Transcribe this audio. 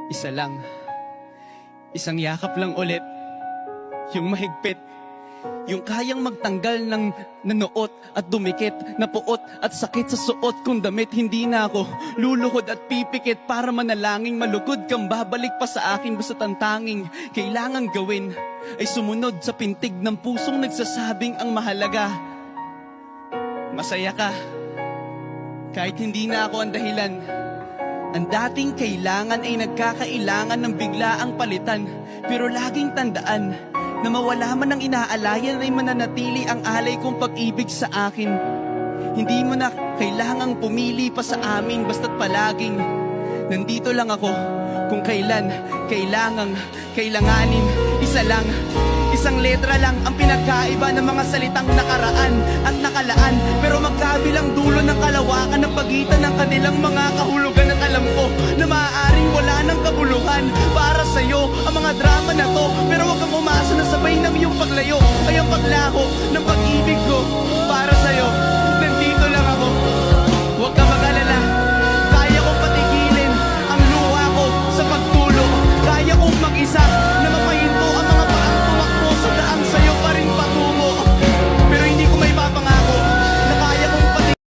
Isa lang. Isang yakap lang ulit. Yung mahigpit. Yung kayang magtanggal ng nanuot at dumikit, napuot at sakit sa suot kong damit. Hindi na ako luluhod at pipikit para manalangin malugod kang babalik pa sa akin. Basta't ang tanging kailangang gawin ay sumunod sa pintig ng pusong nagsasabing ang mahalaga. Masaya ka kahit hindi na ako ang dahilan. Ang dating kailangan ay nagkakailangan ng biglaang palitan. Pero laging tandaan na mawala man ang inaalayan ay mananatili ang alay kong pag-ibig sa akin. Hindi mo na kailangang pumili pa sa amin, basta't palaging nandito lang ako kung kailan kailanganin. Isa lang, isang letra lang ang pinagkaiba ng mga salitang nakaraan at nakalaan. Pero magkabilang dulo ng kalawakan ng pagitan ng kanilang mga kahulugan. At alam ko na maaaring wala ng kabuluhan para sa'yo ang mga drama na to. Pero huwag kang umasa na sabay ng iyong paglayo ay ang paglaho ng